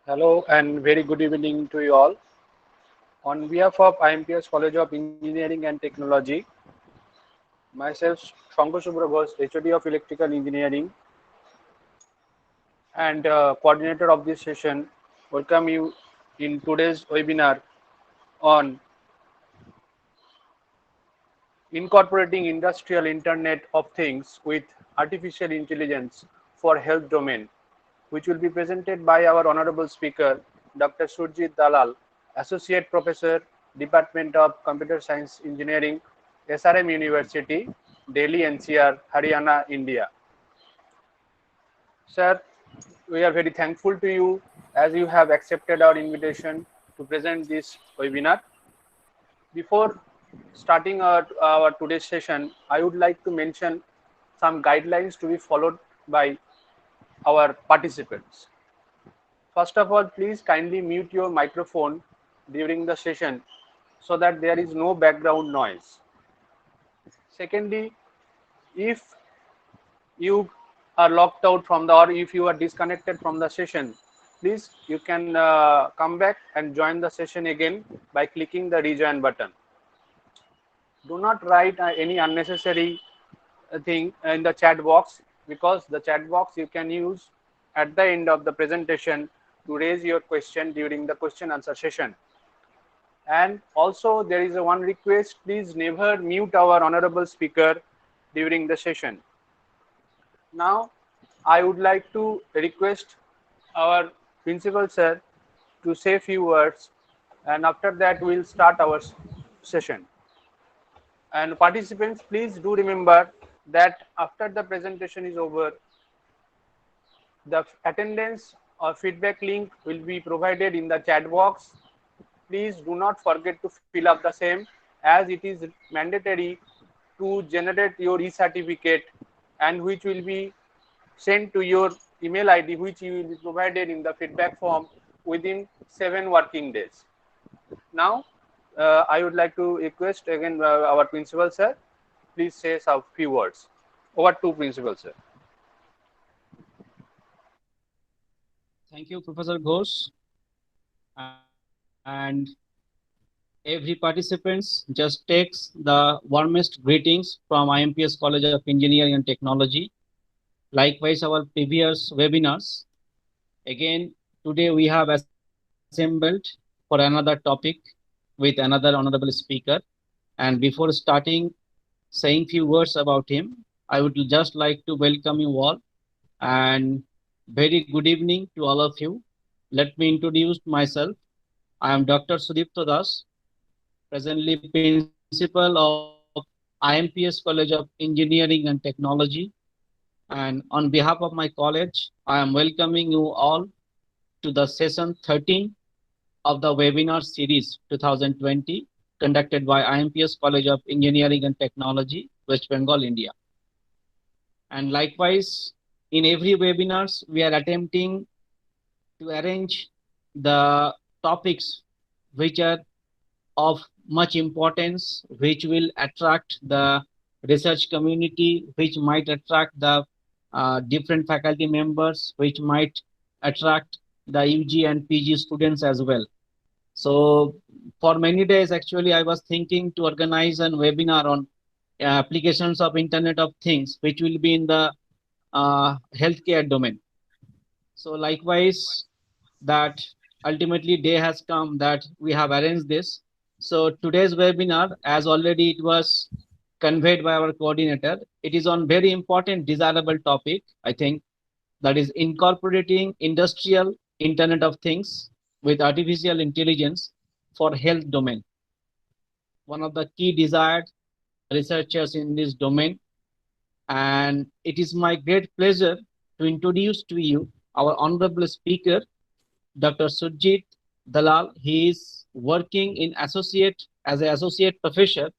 Hello and very good evening to you all. On behalf of IMPS College of Engineering and Technology, myself Shankar Subra Ghosh, HOD of Electrical Engineering and coordinator of this session, welcome you in today's webinar on incorporating industrial Internet of Things with artificial intelligence for health domain, which will be presented by our honorable speaker, Dr. Surjit Dalal, Associate Professor, Department of Computer Science Engineering, SRM University, Delhi NCR, Haryana, India. Sir, we are very thankful to you as you have accepted our invitation to present this webinar. Before starting our today's session, I would like to mention some guidelines to be followed by our participants. First of all, please kindly mute your microphone during the session so that there is no background noise. Secondly, if you are locked out from the or if you are disconnected from the session, please you can come back and join the session again by clicking the rejoin button. Do not write any unnecessary thing in the chat box, because the chat box you can use at the end of the presentation to raise your question during the question answer session. And also there is a one request, please never mute our honorable speaker during the session. Now I would like to request our principal sir to say few words, and after that we'll start our session. And participants, please do remember that after the presentation is over, the attendance or feedback link will be provided in the chat box. Please do not forget to fill up the same, as it is mandatory to generate your e-certificate, and which will be sent to your email ID, which you will be provided in the feedback form within 7 working days. Now, I would like to request again our principal sir, please say some few words. Over to principal sir. Thank you, Professor Ghosh. And every participants just takes the warmest greetings from IMPS College of Engineering and Technology. Likewise, our previous webinars. Again, today we have assembled for another topic with another honorable speaker. And before starting saying few words about him, I would just like to welcome you all and very good evening to all of you. Let me introduce myself. I am Dr. Sudipto Das, presently principal of IMPS College of Engineering and Technology. And on behalf of my college, I am welcoming you all to the session 13 of the webinar series 2020 conducted by IMPS College of Engineering and Technology, West Bengal, India. And likewise, in every webinars, we are attempting to arrange the topics which are of much importance, which will attract the research community, which might attract the different faculty members, which might attract the UG and PG students as well. So for many days, actually, I was thinking to organize an webinar on applications of Internet of Things, which will be in the healthcare domain. So likewise, that ultimately day has come that we have arranged this. So today's webinar, as already it was conveyed by our coordinator, it is on very important desirable topic, I think, that is incorporating industrial Internet of Things with artificial intelligence for health domain. One of the key desired researchers in this domain. And it is my great pleasure to introduce to you our honorable speaker, Dr. Surjit Dalal. He is working in associate as an associate professor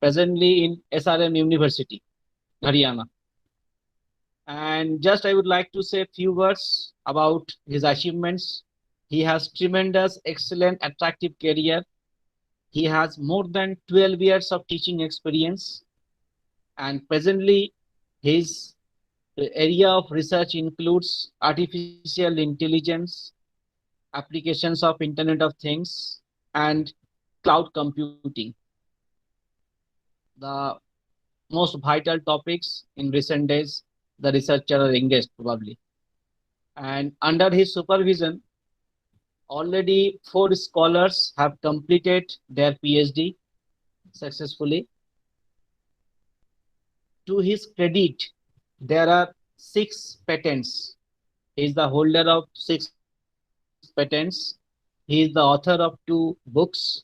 presently in SRM University, Haryana. And just I would like to say a few words about his achievements. He has tremendous, excellent, attractive career. He has more than 12 years of teaching experience, and presently his area of research includes artificial intelligence, applications of Internet of Things, and cloud computing, the most vital topics in recent days the researcher are engaged probably. And under his supervision, already 4 scholars have completed their PhD successfully. To his credit, there are 6 patents. He is the holder of 6 patents. He is the author of 2 books.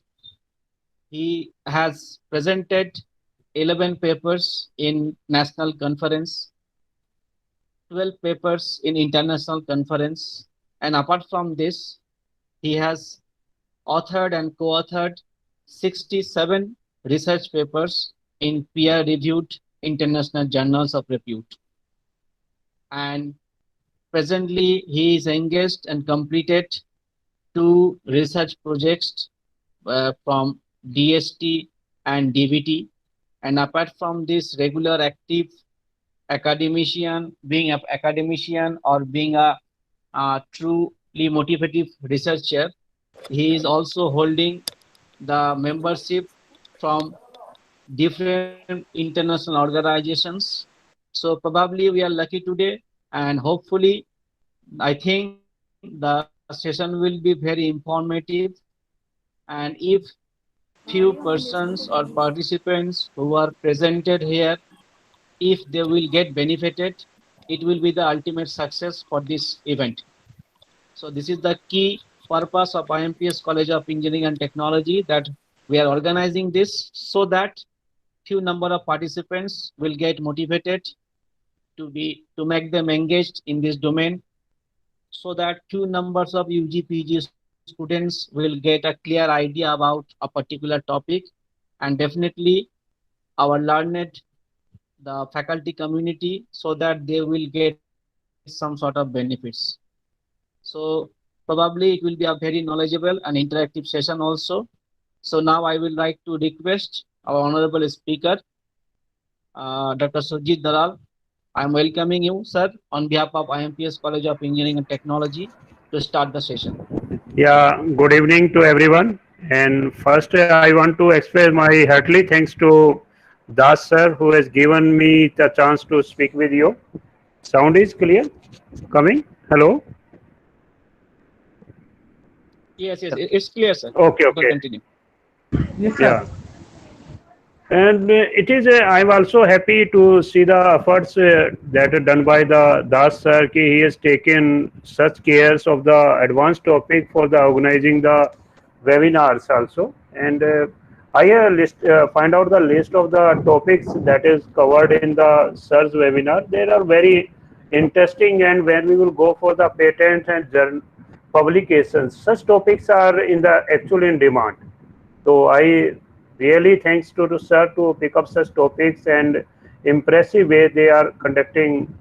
He has presented 11 papers in national conference, 12 papers in international conference, and apart from this, he has authored and co-authored 67 research papers in peer-reviewed international journals of repute. And presently, he is engaged and completed 2 research projects from DST and DVT. And apart from this regular active academician, being an academician or being a truly motivative researcher, he is also holding the membership from different international organizations. So probably we are lucky today, and hopefully I think the session will be very informative. And if few persons or participants who are presented here, if they will get benefited, it will be the ultimate success for this event. So this is the key purpose of IMPS College of Engineering and Technology, that we are organizing this so that few number of participants will get motivated to make them engaged in this domain, so that few numbers of UG PG students will get a clear idea about a particular topic, and definitely our learned the faculty community, so that they will get some sort of benefits. So probably it will be a very knowledgeable and interactive session also. So now I will like to request our honorable speaker, Dr. Surjit Dalal. I am welcoming you, sir, on behalf of IMPS College of Engineering and Technology to start the session. Yeah, good evening to everyone. And first, I want to express my heartily thanks to Das sir who has given me the chance to speak with you. Sound is clear? Coming? Hello? Yes, yes, it's clear, sir. Okay, You can okay. continue. Yes, sir. Yeah. And it is, I'm also happy to see the efforts that are done by the Das sir. He has taken such cares of the advanced topic for the organizing the webinars also. And I find out the list of the topics that is covered in the sir's webinar. They are very interesting, and when we will go for the patents and publications, such topics are in the actual in demand. So I really thanks to sir to pick up such topics, and impressive way they are conducting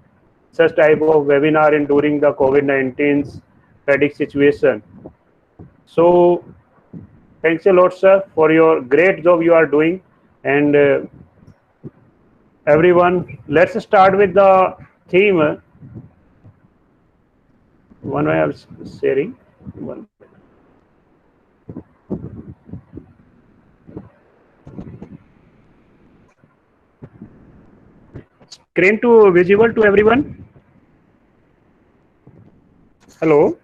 such type of webinar in during the COVID-19's tragic situation. So thanks a lot, sir, for your great job you are doing. And everyone, let's start with the theme. One way of sharing. One. Screen to visible to everyone. Hello.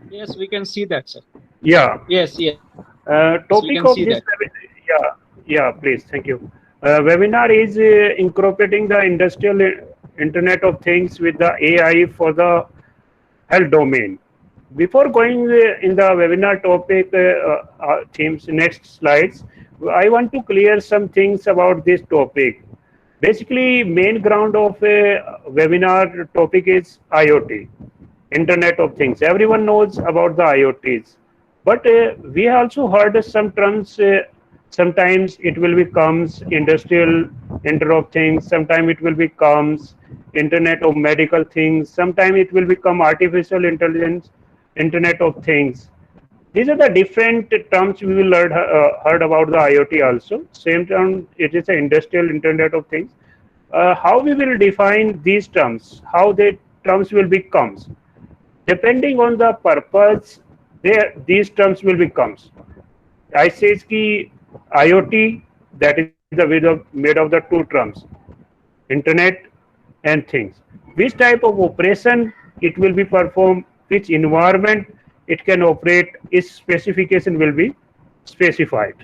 Yes, we can see that, sir. Yeah. Yes, yes, we can Topic see of that. this, yeah, please, thank you. Webinar is incorporating the industrial Internet of Things with the AI for the health domain. Before going in the webinar topic themes, next slides, I want to clear some things about this topic. Basically, main ground of a webinar topic is IoT, Internet of Things. Everyone knows about the IoTs, but we also heard some terms. Sometimes it will becomes industrial Internet of Things. Sometimes it will becomes Internet of Medical Things. Sometimes it will become artificial intelligence, Internet of Things. These are the different terms we will heard about the IoT also. Same term, it is the industrial Internet of Things. How we will define these terms, how the terms will become, depending on the purpose there these terms will be comes. I says ki IoT, that is the made of the two terms, internet and things. Which type of operation it will be performed, which environment it can operate, its specification will be specified.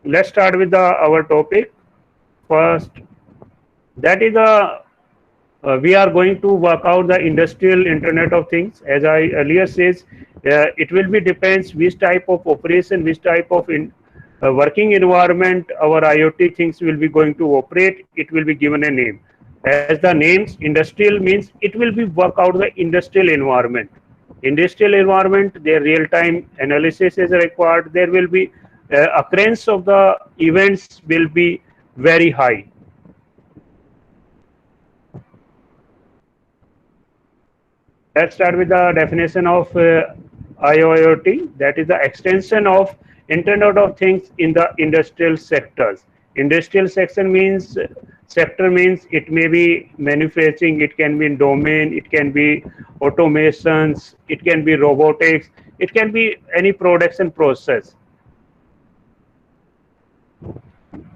Let's start with our topic first. That is we are going to work out the industrial internet of things. As I earlier says, it will be depends which type of operation, which type of working environment our IoT things will be going to operate. It will be given a name. As the names, industrial means it will be work out the industrial environment. Industrial environment, their real-time analysis is required. There will be occurrence of the events will be very high. Let's start with the definition of IoT. That is the extension of Internet of Things in the industrial sectors. Industrial sector means it may be manufacturing, it can be domain, it can be automations, it can be robotics, it can be any production process.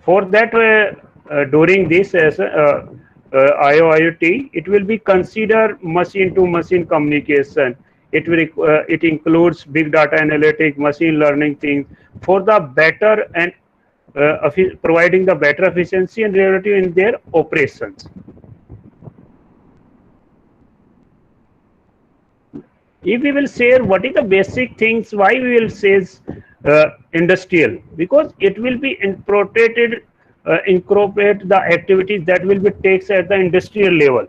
For that, during this IoT, it will be considered machine-to-machine communication. It includes big data analytics, machine learning things for the better and providing the better efficiency and reliability in their operations. If we will say what is the basic things, why we will say industrial, because it will be incorporate the activities that will be takes at the industrial level.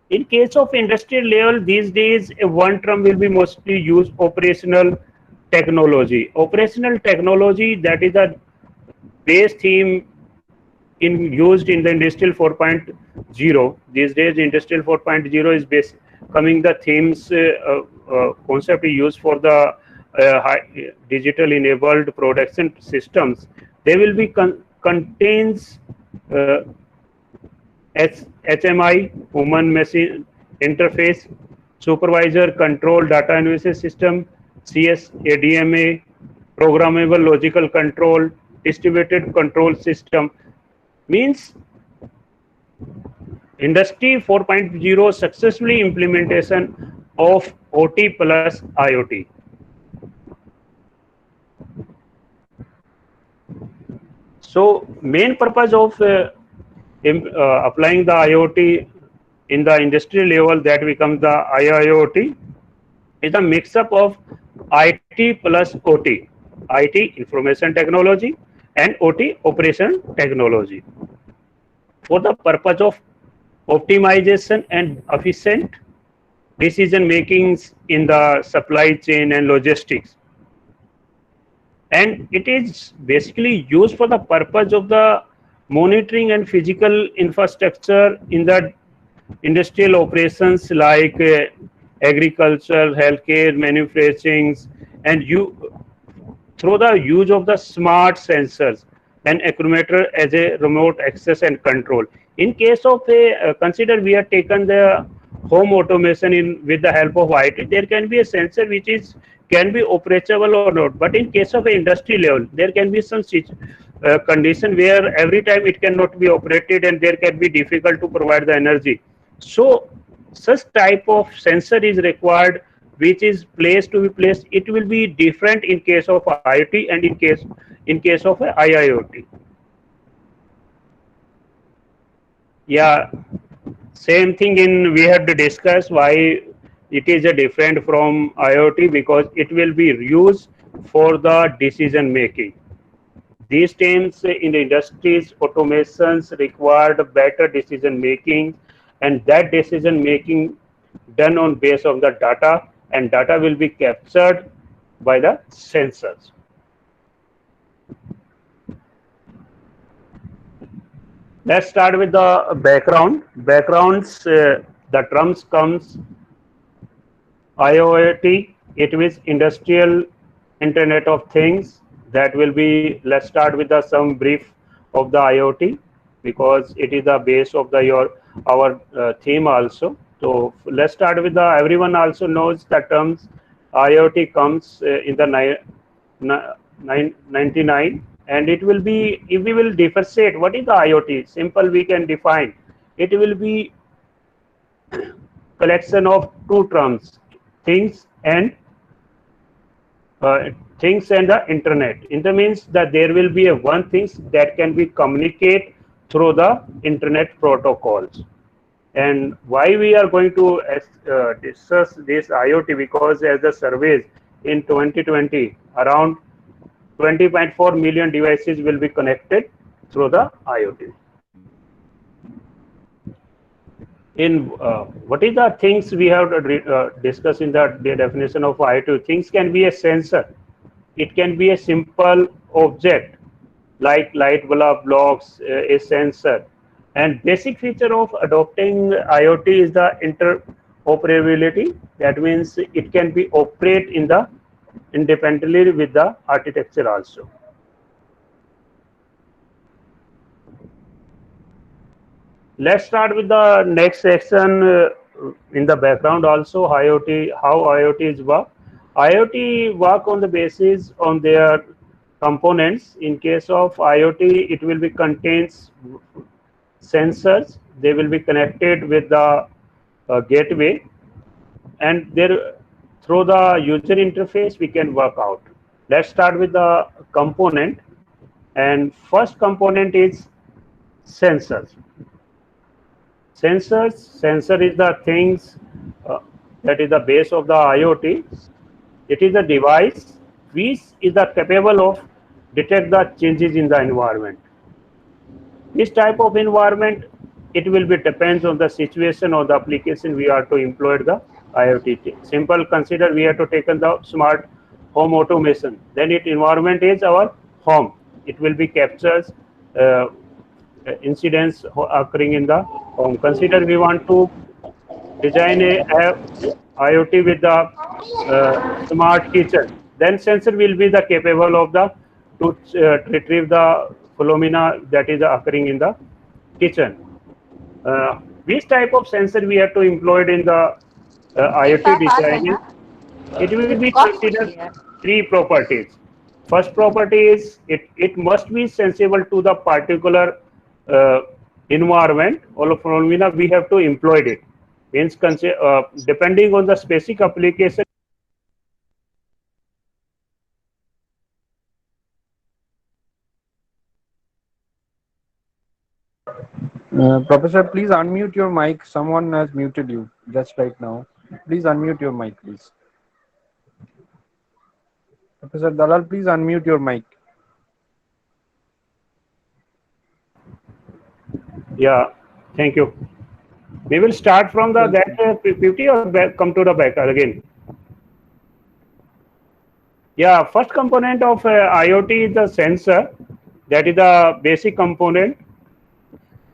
In case of industrial level, these days one term will be mostly used: operational technology. Operational technology, that is a base theme used in the industrial 4.0. These days industrial 4.0 is coming the themes concept used for the digital enabled production systems. They will be contains HMI, human machine interface, supervisor control data analysis system, CSADMA, programmable logical control, distributed control system. Means Industry 4.0 successfully implementation of OT plus IoT. So main purpose of applying the IoT in the industrial level, that becomes the IIoT, is a mix-up of IT plus OT, IT information technology and OT operation technology, for the purpose of optimization and efficient decision makings in the supply chain and logistics. And it is basically used for the purpose of the monitoring and physical infrastructure in the industrial operations like agriculture, healthcare, manufacturing, and through the use of the smart sensors and accumuulator as a remote access and control. In case of consider we have taken the home automation with the help of IT, there can be a sensor which can be operable or not. But in case of industry level, there can be some condition where every time it cannot be operated and there can be difficult to provide the energy. So such type of sensor is required, which is placed to be placed. It will be different in case of IoT and in case of IIoT. Yeah, same thing we have to discuss why it is a different from IoT, because it will be used for the decision making. These times in the industries, automations required better decision making, and that decision making done on base of the data, and data will be captured by the sensors. Let's start with the background. Backgrounds, the terms comes IoT, it is industrial internet of things. That will be, let's start with some brief of the IoT, because it is the base of our theme also. So let's start with everyone also knows the terms IoT comes in the 99, and it will be, if we will differentiate what is the IoT, simple we can define. It will be collection of two terms, things and things and the internet. Internet means that there will be a one things that can be communicate through the internet protocols. And why we are going to discuss this IoT, because as the surveys in 2020, around 20.4 million devices will be connected through the IoT. In what is the things we have discussed in the definition of IoT? Things can be a sensor. It can be a simple object like light bulb blocks, a sensor. And basic feature of adopting IoT is the interoperability. That means it can be operate in the independently with the architecture also. Let's start with the next section. In the background also, IoT, how IoT is work. IoT work on the basis on their components. In case of IoT, it will be contains sensors. They will be connected with the gateway, and there through the user interface we can work out. Let's start with the component, and first component is sensors. Sensor is the things that is the base of the IoT. It is a device which is the capable of detect the changes in the environment. This type of environment, it will be depends on the situation or the application we are to employ the IoT. Simple, consider we have to take the smart home automation. Then it environment is our home. It will be captures incidents occurring in the home. Consider we want to design a IoT with the smart kitchen. Then sensor will be the capable of the to retrieve the phenomena that is occurring in the kitchen. Which type of sensor we have to employ in the IoT design? It will be considered three properties. First property is it must be sensible to the particular environment or phenomena we have to employ it. Means depending on the specific application. Professor, please unmute your mic. Someone has muted you just right now. Please unmute your mic, please. Professor Dalal, please unmute your mic. Yeah, thank you. We will start from the that 50 or back, come to the back again. Yeah, first component of IoT is the sensor. That is the basic component.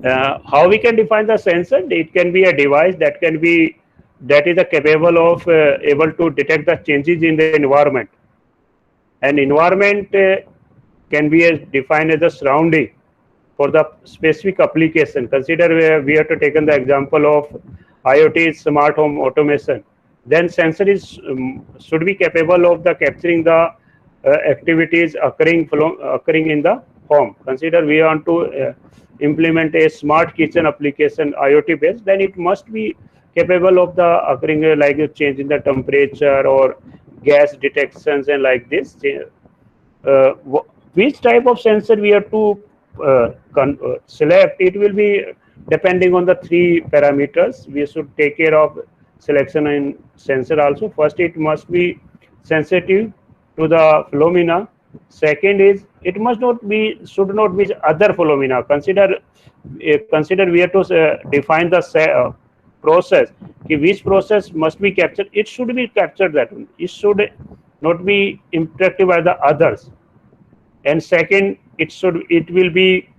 How we can define the sensor? It can be a device that can be that is capable of able to detect the changes in the environment. An environment can be defined as a surrounding for the specific application. Consider we have to take the example of IoT smart home automation. Then sensor is should be capable of the capturing the activities occurring in the home. Consider we want to implement a smart kitchen application IoT based, then it must be capable of the occurring like a change in the temperature or gas detections and like this. Which type of sensor we have to select? It will be depending on the three parameters. We should take care of selection in sensor also. First, it must be sensitive to the phenomena. Second is it must not be should not be other phenomena. Consider we have to define the process. Which process must be captured? It should be captured that one. It should not be interacted by the others. And second, it will be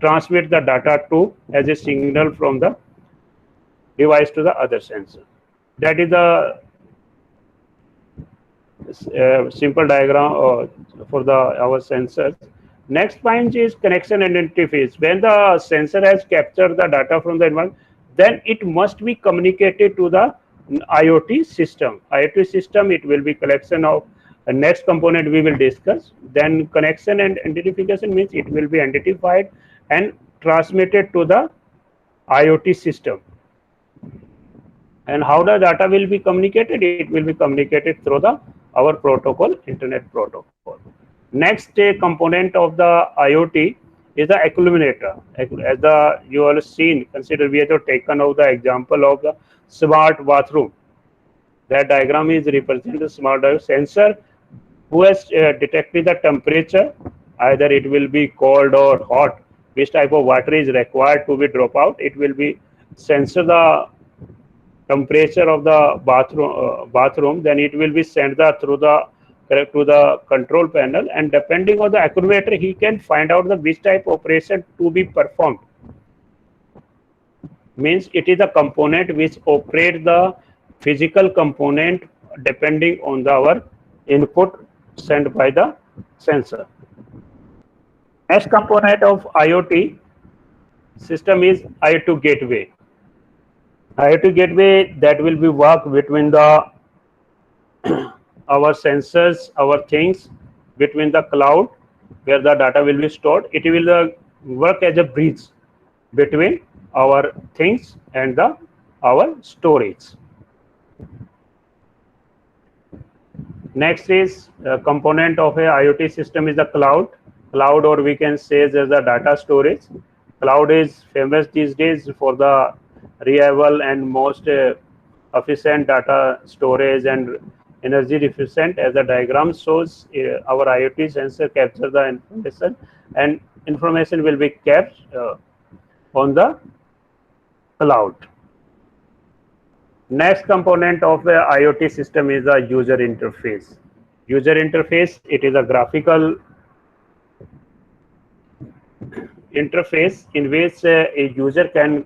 transmit the data to as a signal from the device to the other sensor. That is the simple diagram for our sensors. Next point is connection and interface. When the sensor has captured the data from the environment, then it must be communicated to the IoT system. IoT system, it will be collection of next component we will discuss. Then connection and identification means it will be identified and transmitted to the IoT system. And how the data will be communicated? It will be communicated through the our protocol, internet protocol. Next component of the IoT is the accumulator. As you all seen, consider we have taken out the example of the smart bathroom. That diagram is represent the smart sensor who has detected the temperature, either it will be cold or hot, which type of water is required to be drop out. It will be sensor the temperature of the bathroom, then it will be sent through the to the control panel, and depending on the accumulator, he can find out the which type operation to be performed. Means it is a component which operates the physical component depending on our input sent by the sensor. Next component of IoT system is IoT gateway. IoT gateway that will be work between the our sensors, our things, between the cloud where the data will be stored. It will work as a bridge between our things and our storage. Next is a component of a IoT system is the cloud. Cloud, or we can say as the data storage. Cloud is famous these days for the reliable and most efficient data storage and energy efficient. As the diagram shows, our IoT sensor capture the information, and information will be kept on the cloud. Next component of the IoT system is the user interface. User interface, it is a graphical interface in which a user can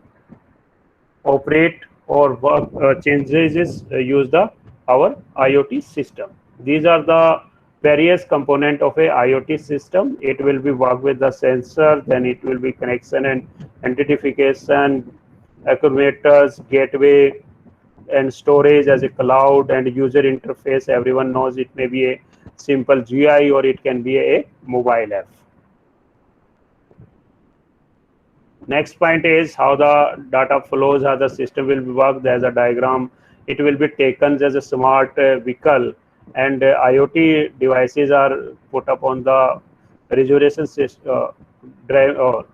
operate or work changes use our IoT system. These are the various component of a IoT system. It will be work with the sensor, then it will be connection and identification, accumulators, gateway, and storage as a cloud, and user interface. Everyone knows it may be a simple GUI or it can be a mobile app. Next point is how the data flows, how the system will be worked. As a diagram, it will be taken as a smart vehicle, and IoT devices are put up on the resolution drive or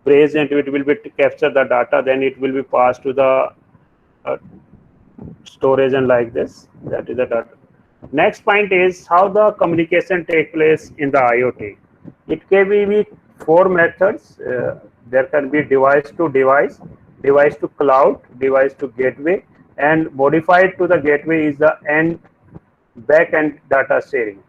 brace, and it will be to capture the data. Then it will be passed to the storage, and like this. That is the data. Next point is how the communication take place in the IoT. It can be 4 methods. There can be device to device, device to cloud, device to gateway, and modified to the gateway is the back-end data sharing.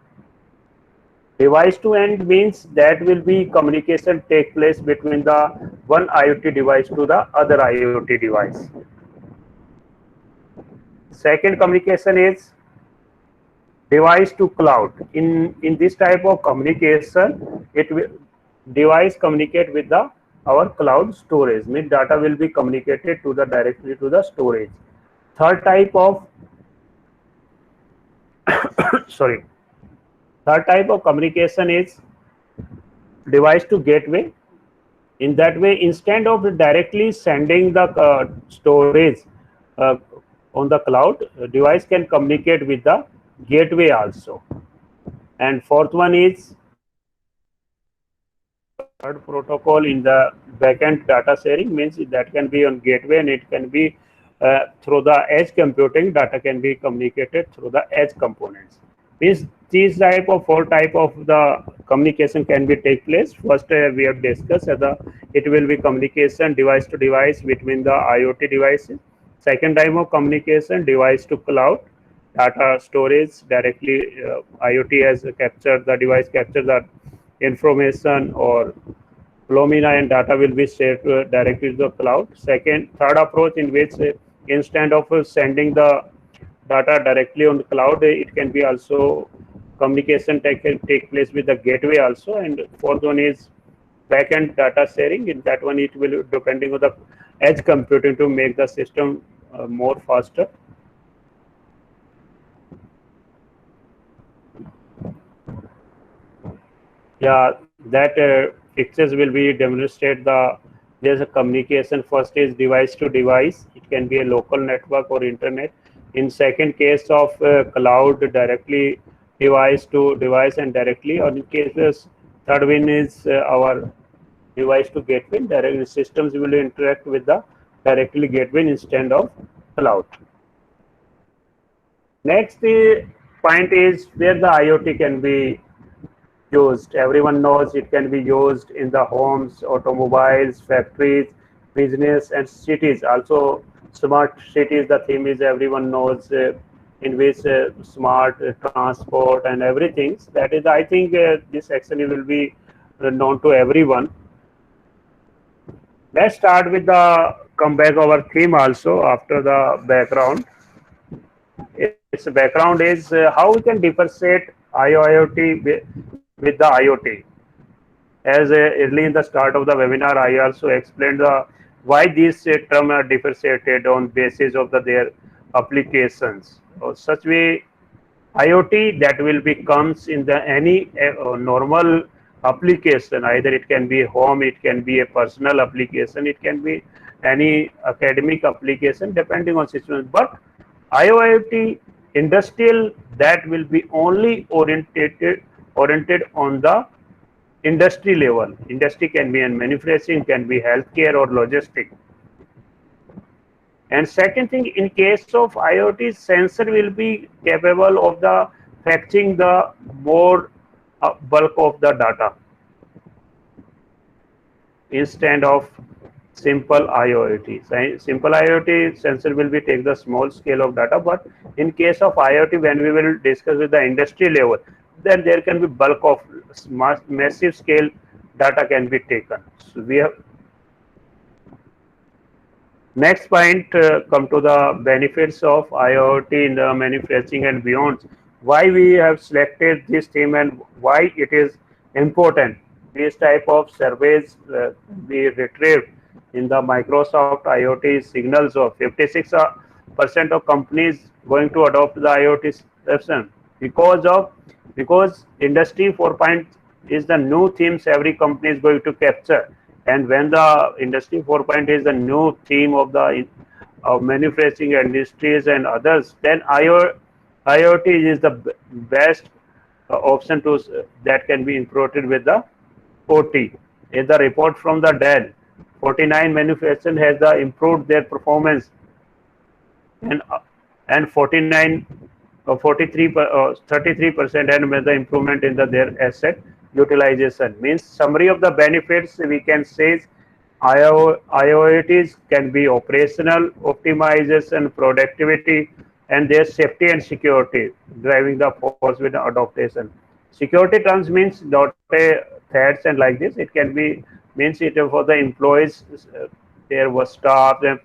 Device to end means that will be communication take place between the one IoT device to the other IoT device. Second communication is device to cloud. In this type of communication, it will device communicate with our cloud storage. Means data will be communicated to the directly to the storage. Third type of sorry. Third type of communication is device to gateway. In that way, instead of directly sending the storage on the cloud, device can communicate with the gateway also. And fourth one is third protocol in the backend data sharing, means that can be on gateway, and it can be through the edge computing. Data can be communicated through the edge components. Means these type of 4 type of the communication can be take place. First we have discussed it will be communication device to device between the IoT devices. Second type of communication device to cloud, data storage directly. IoT has captured the device, capture the information or phenomena, and data will be shared directly to the cloud. Third approach in which instead of sending the data directly on the cloud, it can be also communication take place with the gateway also. And fourth one is backend data sharing. In that one, it will depending on the edge computing to make the system more faster. Yeah, that pictures will be demonstrate the there's a communication. First is device to device. It can be a local network or internet. In second case of cloud, directly device to device and directly. Or in cases third one is our device to gateway. Direct systems will interact with the directly gateway instead of cloud. Next point is where the IoT can be used. Everyone knows it can be used in the homes, automobiles, factories, business, and cities. Also, smart cities. The theme is everyone knows in which smart transport and everything. That is, I think, this actually will be known to everyone. Let's start with the come back our theme also after the background. Its background is how we can differentiate IoT with the IoT. As early in the start of the webinar, I also explained why these terms are differentiated on basis of their applications. Or such way, IoT that will be comes in the any normal application. Either it can be home, it can be a personal application, it can be any academic application, depending on situation. But IoT industrial that will be only oriented on the industry level. Industry can be in manufacturing, can be healthcare or logistic. And second thing, in case of IoT, sensor will be capable of the fetching the more bulk of the data instead of simple IoT. So simple IoT sensor will be take the small scale of data, but in case of IoT, when we will discuss with the industry level, then there can be bulk of massive scale data can be taken. So we have next point come to the benefits of IoT in the manufacturing and beyond. Why we have selected this theme and why it is important. This type of surveys we retrieved in the Microsoft IoT signals of 56% of companies going to adopt the IoT system because industry 4.0 is the new themes every company is going to capture. And when the industry 4.0 is the new theme of the of manufacturing industries and others, then IoT is the best option to that can be imported with the OT. In the report from the Dell, 49 manufacturers has improved their performance and 49 33% and with the improvement in their asset utilization. Means summary of the benefits we can say IoTs can be operational optimization, productivity, and their safety and security driving the force with the adaptation. Security terms means not a threats and like this. It can be means it for the employees, there was staff and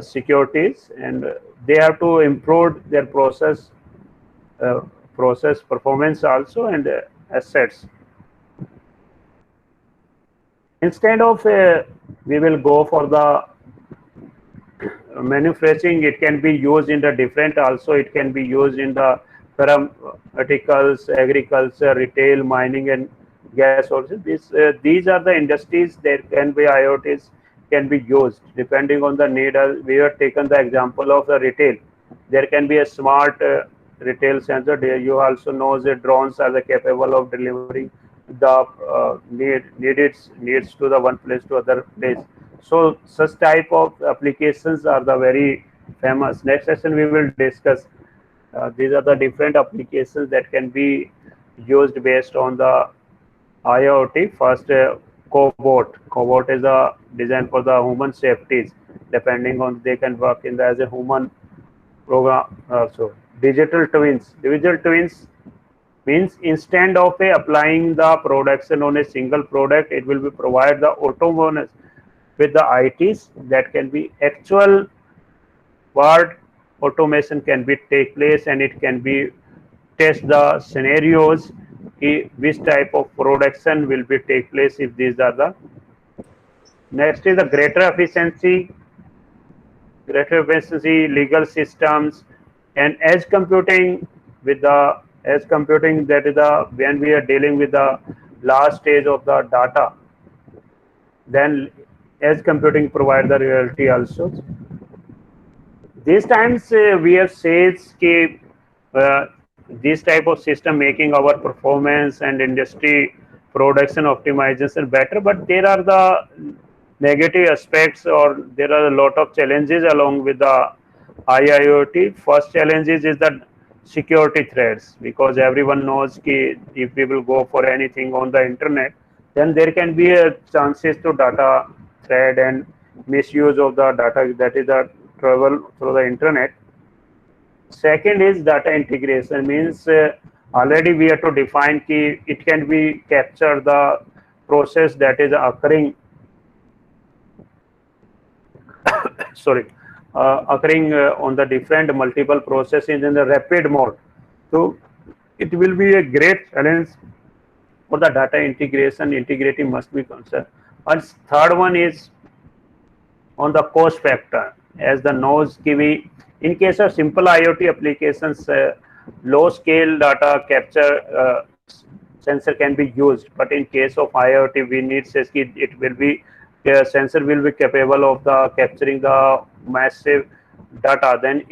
securities, and they have to improve their process performance also and assets. Instead of we will go for the manufacturing, it can be used in the different also. It can be used in the pharmaceuticals, agriculture, retail, mining, and gas sources. These are the industries that can be IoTs can be used depending on the need. We have taken the example of the retail. There can be a smart retail sensor. There you also know that drones are capable of delivering the needs to the one place to other place. So such type of applications are the very famous. Next session we will discuss. These are the different applications that can be used based on the IoT. First, cobot. Cobot is a design for the human safeties. Depending on they can work in the, as a human program. So digital twins. Digital twins means instead of applying the production on a single product, it will be provide the autonomous with the ITs that can be actual word automation can be take place and it can be test the scenarios which type of production will be take place if these are the. Next is the greater efficiency, legal systems, and edge computing. With the edge computing, that is the when we are dealing with the last stage of the data, then edge computing provide the reality also. These times we have said that this type of system making our performance and industry production optimization better, but there are the negative aspects, or there are a lot of challenges along with the IIoT. First challenges is the security threats, because everyone knows that if we will go for anything on the internet, then there can be a chances to data threat and misuse of the data that is the travel through the internet. Second is data integration, means already we have to define key it can be capture the process that is occurring sorry occurring on the different multiple processes in the rapid mode. So it will be a great challenge for the data integration. Integrity must be concerned. And third one is on the cost factor, as the knows we, in case of simple IoT applications, low scale data capture sensor can be used, but in case of IoT we need it will be sensor will be capable of the capturing the massive data, then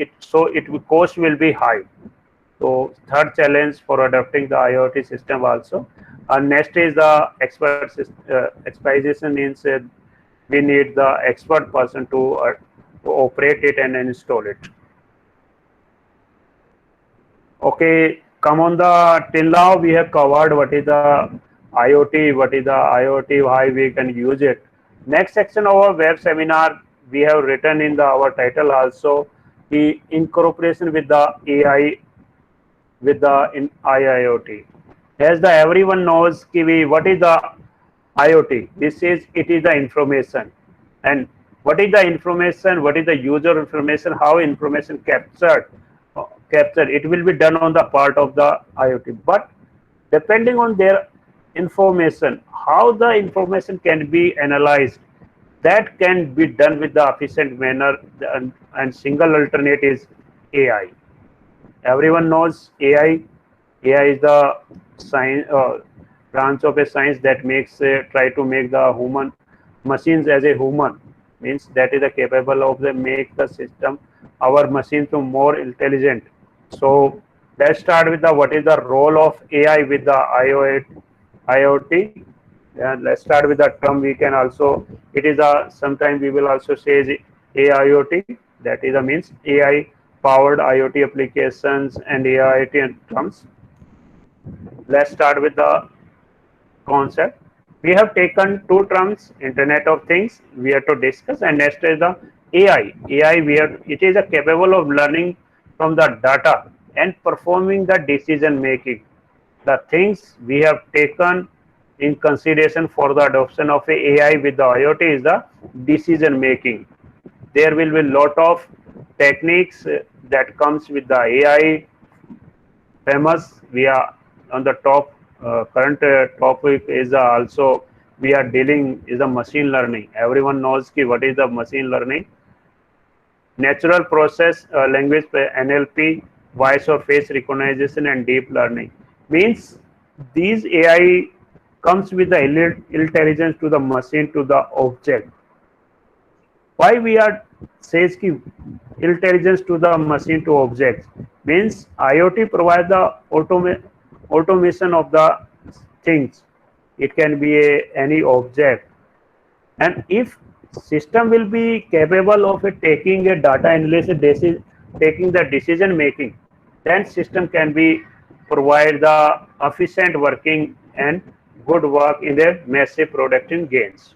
cost will be high. So third challenge for adopting the IoT system also. And next is the expertization, means we need the expert person to operate it and install it. Okay, come on the till now we have covered what is the IoT, why we can use it. Next section of our web seminar we have written in our title also, the incorporation with the AI with the IIoT. As the everyone knows what is the IoT. This is it is the information, and what is the information, what is the user information, how information captured, it will be done on the part of the IoT. But depending on their information, how the information can be analyzed, that can be done with the efficient manner, and single alternate is AI. Everyone knows AI. AI is the science branch of a science that makes try to make the human machines as a human, means that is capable of the make the system our machine to more intelligent. So let's start with the what is the role of AI with the IoT. And let's start with the term. We can also, it is a sometimes we will also say AIoT, that is a means AI powered IoT applications and AIoT terms. Let's start with the concept. We have taken two terms, Internet of Things, we have to discuss, and next is the AI. AI, it is capable of learning from the data and performing the decision making. The things we have taken in consideration for the adoption of AI with the IoT is the decision making. There will be a lot of techniques that comes with the AI. Famous, we are on the top current topic is also we are dealing is the machine learning. Everyone knows what is the machine learning. Natural process language NLP, voice or face recognition, and deep learning, means these AI comes with the intelligence to the machine to the object. Why we are says intelligence to the machine to objects, means IoT provide the automation of the things. It can be any object, and if system will be capable of taking a data analysis, taking the decision making, then system can be provide the efficient working and good work in their massive productive gains.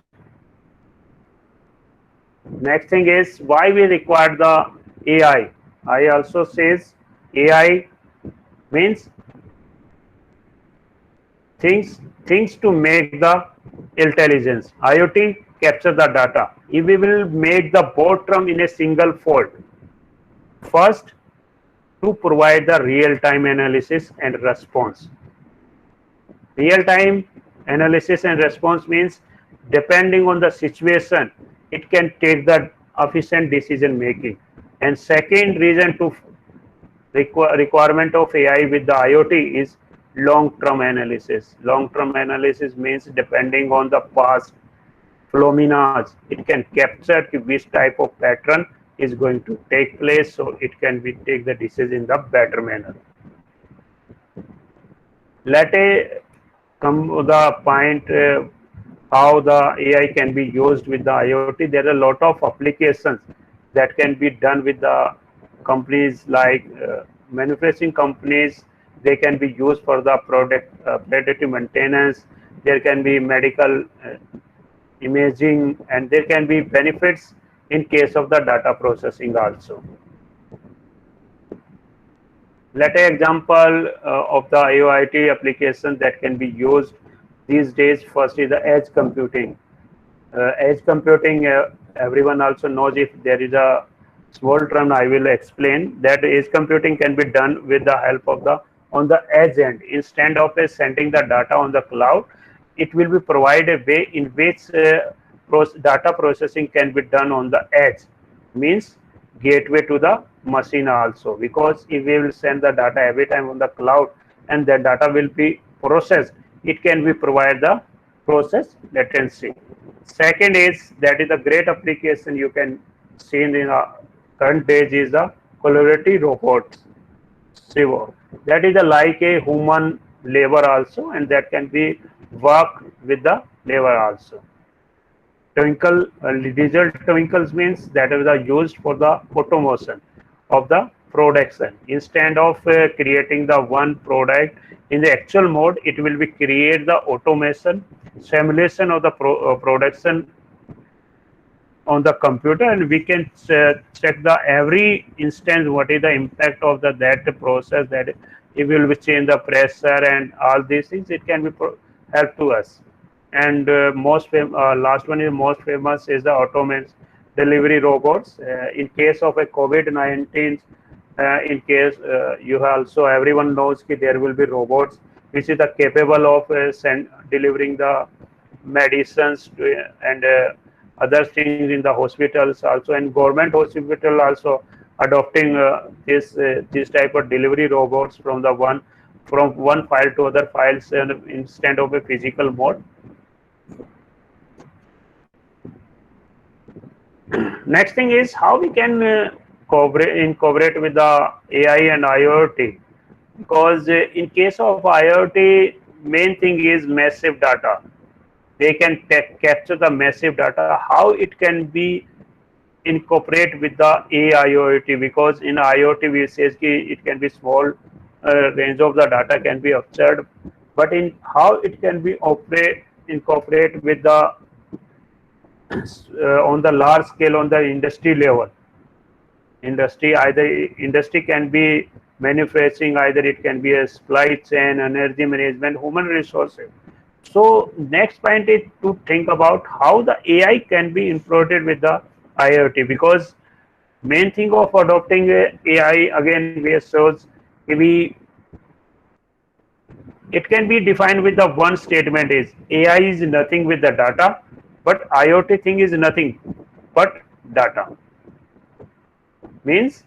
Next thing is why we require the AI. I also says AI means things to make the intelligence. IoT capture the data. If we will make the both term in a single fold, first to provide the real-time analysis and response. Real-time analysis and response means depending on the situation, it can take the efficient decision making. And second reason to requirement of AI with the IoT is long-term analysis. Long-term analysis means depending on the past phenomena, it can capture which type of pattern is going to take place, so it can be take the decision in the better manner. Let a come to the point how the AI can be used with the IoT. There are a lot of applications that can be done with the companies like manufacturing companies. They can be used for the product predictive maintenance. There can be medical imaging, and there can be benefits in case of the data processing also. Let an example of the IoT application that can be used these days. First is the edge computing. Edge computing, everyone also knows. If there is a small term, I will explain that edge computing can be done with the help of the on the edge end. Instead of sending the data on the cloud, it will be provided a way in which data processing can be done on the edge. Means gateway to the machine also, because if we will send the data every time on the cloud and the data will be processed, it can be provide the process latency. Second is that is a great application you can see in the current days is the collaborative robots. Sivo. That is a like a human labor also, and that can be work with the labor also. Twinkle, digital twinkles means that is used for the automation of the production. Instead of creating the one product in the actual mode, it will be create the automation simulation of the production on the computer, and we can check the every instance what is the impact of the that process, that it will be change the pressure and all these things. It can be help to us. And last one is most famous is the autonomous delivery robots. In case of a COVID-19, in case you also everyone knows that there will be robots which is capable of delivering the medicines to, and other things in the hospitals also, and government hospital also adopting this type of delivery robots from one file to other files instead of a physical mode. Next thing is how we can incorporate with the AI and IoT, because in case of IoT, main thing is massive data. They can capture the massive data. How it can be incorporate with the AIoT, because in IoT we says it can be small range of the data can be observed, but in how it can be incorporate with the on the large scale on the industry level. Industry can be manufacturing, either it can be a supply chain, energy management, human resources. So next point is to think about how the AI can be integrated with the IoT, because main thing of adopting AI again we shows it can be defined with the one statement is AI is nothing with the data, but IoT thing is nothing but data. Means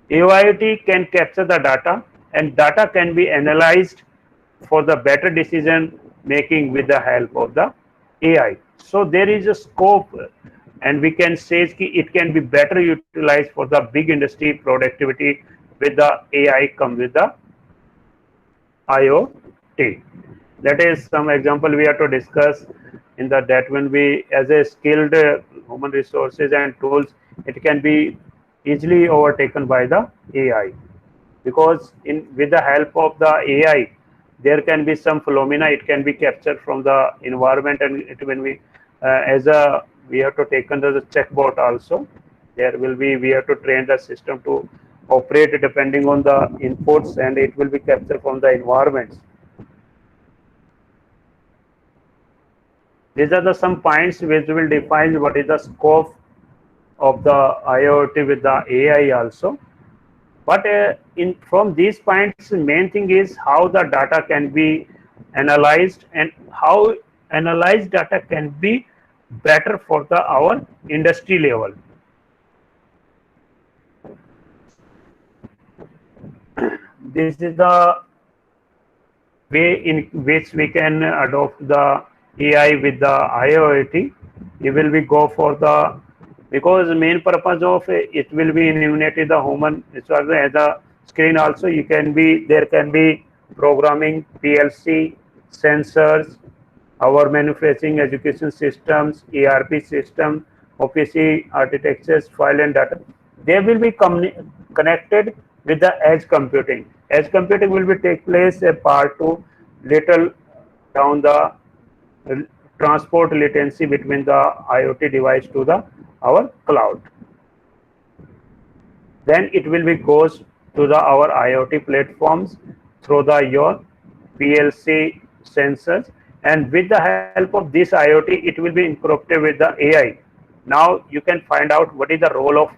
AIoT can capture the data, and data can be analyzed for the better decision making with the help of the AI. So there is a scope, and we can say it can be better utilized for the big industry productivity with the AI come with the IoT. That is some example we have to discuss in that when we as a skilled human resources and tools, it can be easily overtaken by the AI, because with the help of the AI there can be some phenomena it can be captured from the environment, and it when we we have to take under the checkbot also. There will be we have to train the system to operate depending on the inputs, and it will be captured from the environments. These are the some points which will define what is the scope of the IoT with the AI also. But from these points, main thing is how the data can be analyzed, and how analyzed data can be better for the our industry level. This is the way in which we can adopt the AI with the IoT, we will be go for the, because the main purpose of it will be eliminated the human as well as the screen also. You can be, there can be programming, PLC, sensors, our manufacturing education systems, ERP system, OPC architectures, file and data. They will be connected with the edge computing. Edge computing will be take place a part to little down the transport latency between the IoT device to the our cloud. Then it will be goes to the our IoT platforms through the your PLC sensors, and with the help of this IoT, it will be incorporated with the AI. Now you can find out what is the role of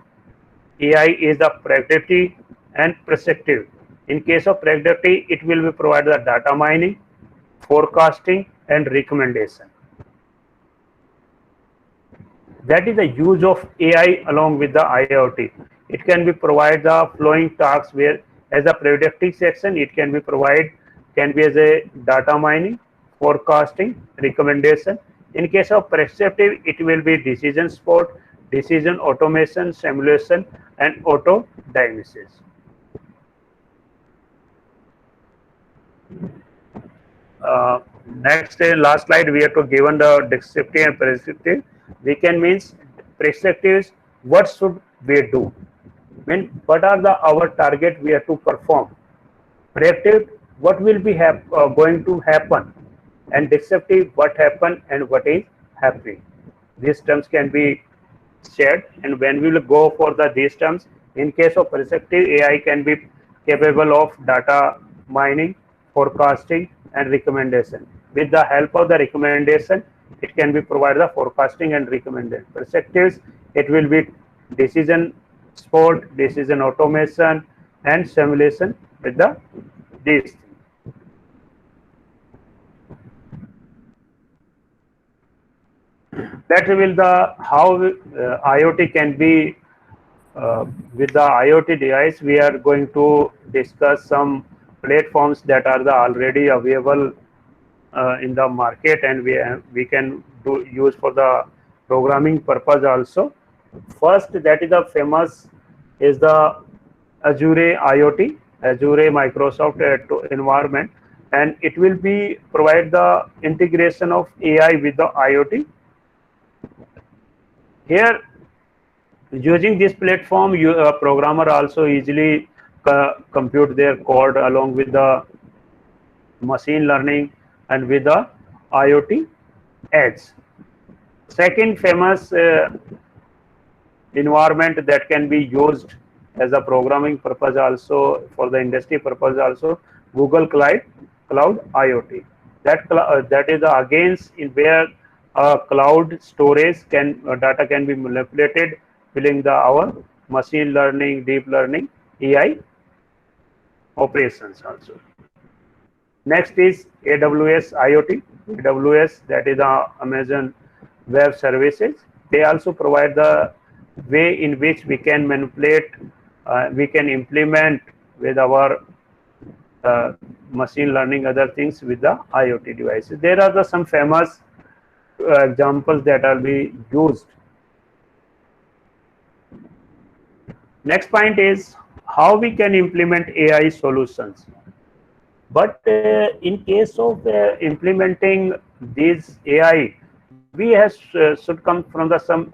AI is the predictive and prescriptive. In case of predictive, it will be provide the data mining, forecasting, and recommendation. That is the use of AI along with the IoT. It can be provide the flowing tasks where as a predictive section, it can be provide, can be as a data mining, forecasting, recommendation. In case of prescriptive, it will be decision support, decision automation, simulation, and auto diagnosis. Next last slide, we have to given the descriptive and prescriptive. We can means prescriptive is what should we do, mean what are the our target we have to perform. Predictive, what will be going to happen, and descriptive, what happened and what is happening. These terms can be shared, and when we will go for the these terms, in case of prescriptive, AI can be capable of data mining, forecasting, and recommendation. With the help of the recommendation, it can be provided the forecasting and recommendation. Prescriptives, it will be decision support, decision automation, and simulation with the these things. That will the how IoT can be with the IoT device. We are going to discuss some platforms that are the already available in the market, and we can do use for the programming purpose also. First, that is the famous is the Azure IoT, Azure Microsoft environment, and it will be provide the integration of AI with the IoT. Here, using this platform, a programmer also easily compute their code along with the machine learning and with the IoT edge. Second famous environment that can be used as a programming purpose also for the industry purpose also, Google Cloud IoT. That is against in where cloud storage can data can be manipulated, filling the our machine learning, deep learning, AI operations also. Next is AWS IoT. AWS, that is the Amazon Web Services. They also provide the way in which we can manipulate, we can implement with our machine learning other things with the IoT devices. There are some famous examples that are be used. Next point is how we can implement AI solutions. But in case of implementing these AI, we should come from the some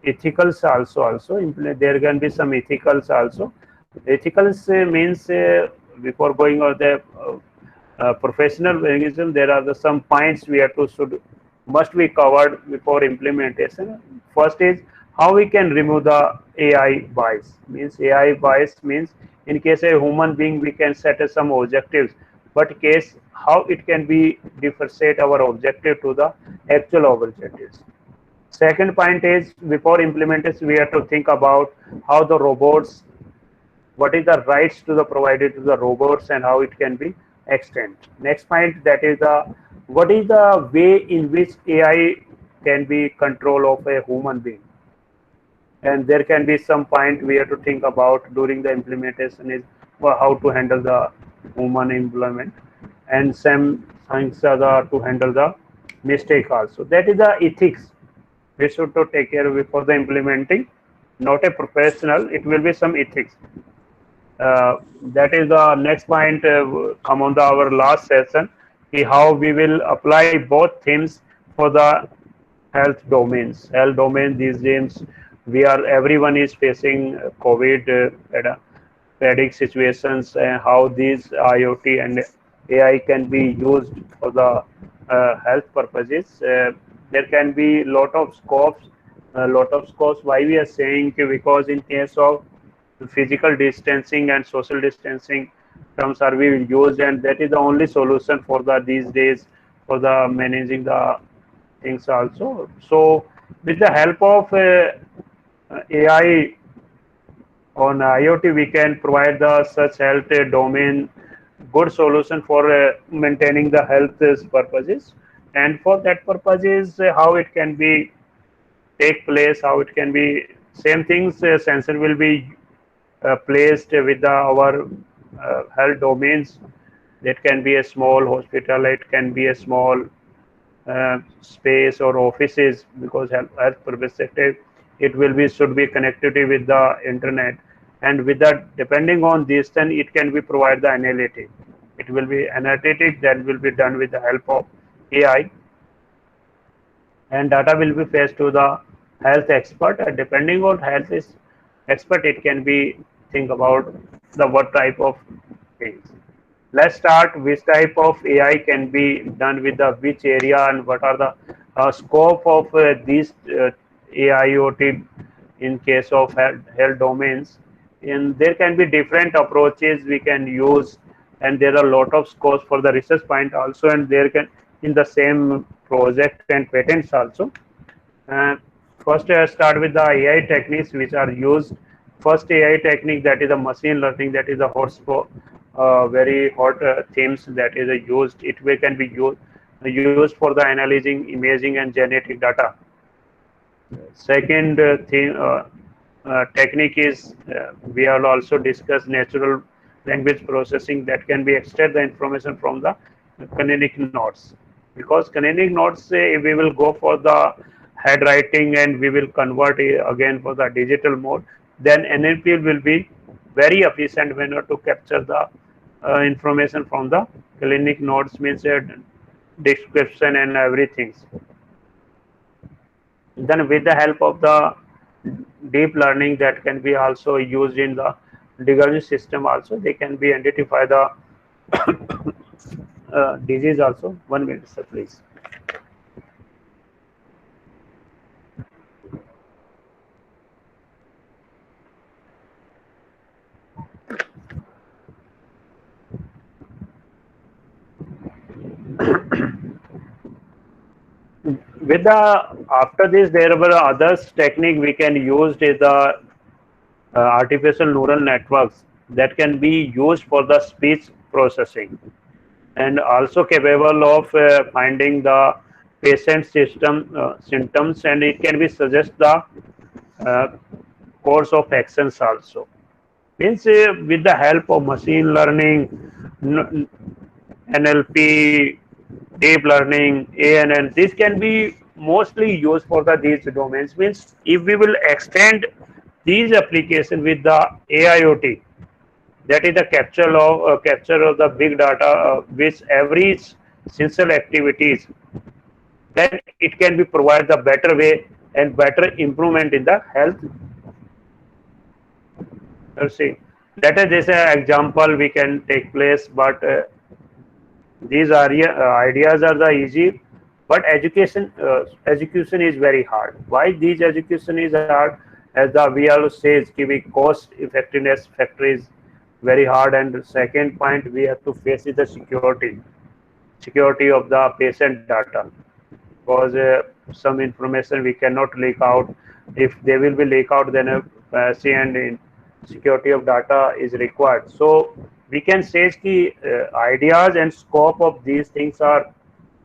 ethicals also. There can be some ethicals also. Ethicals means before going on the professional veganism, there are some points we have to must be covered before implementation. First is how we can remove the AI bias. Means AI bias means in case a human being we can set some objectives, but case how it can be differentiate our objective to the actual objectives. Second point is before implementation we have to think about how the robots, what is the rights to the provided to the robots and how it can be extended. Next point, that is the what is the way in which AI can be control of a human being, and there can be some point we have to think about during the implementation is how to handle the human employment. and some things are to handle the mistake also. That is the ethics we should to take care of before the implementing. Not a professional, it will be some ethics. That is the next point come on the our last session, how we will apply both themes for the health domains. Health domain these days, we are everyone is facing COVID paradigmatic situations, and how these IoT and AI can be used for the health purposes. There can be lot of scopes, a lot of scopes. Why we are saying because in case of physical distancing and social distancing terms are being used, and that is the only solution for the these days for the managing the things also. So with the help of AI on IoT, we can provide the such health domain good solution for maintaining the health purposes, and for that purposes how it can be take place, how it can be same things. Sensor will be placed with our health domains. That can be a small hospital, it can be a small space or offices, because health perspective it will be should be connectivity with the internet, and with that depending on this then it can be provide the analytic. It will be analytic that will be done with the help of AI, and data will be fed to the health expert, and depending on health is expert it can be think about the what type of things. Let's start which type of AI can be done with the which area, and what are the scope of these AIoT in case of health domains. And there can be different approaches we can use, and there are a lot of scopes for the research point also, and there can in the same project and patents also. uh, First, start with the AI techniques which are used. First AI technique, that is a machine learning, that is a hot spot, very hot themes that is used. It can be used for the analyzing, imaging, and genetic data. Second theme technique is we have also discussed natural language processing, that can be extract the information from the canonic nodes. Because canonic nodes, we will go for the head writing and we will convert it again for the digital mode, then NLP will be very efficient manner to capture the information from the clinic nodes, means description and everything. Then with the help of the deep learning, that can be also used in the degree system also, they can be identify the disease also. 1 minute sir, please. With the after this there were others technique we can use is the artificial neural networks, that can be used for the speech processing, and also capable of finding the patient symptoms, and it can be suggest the uh, course of actions also. Means with the help of machine learning, NLP, deep learning, ANN, this can be mostly used for the these domains. Means if we will extend these application with the AIoT, that is the capture of the big data, which every essential activities, then it can be provide the better way and better improvement in the health. Let's see. Let us this example we can take place, but these are ideas are the easy, but education is very hard. Why these education is hard? As the VLO says, we cost effectiveness factor is very hard, and the second point we have to face is the security of the patient data, because some information we cannot leak out. If they will be leak out, then privacy and security of data is required. So we can say the ideas and scope of these things are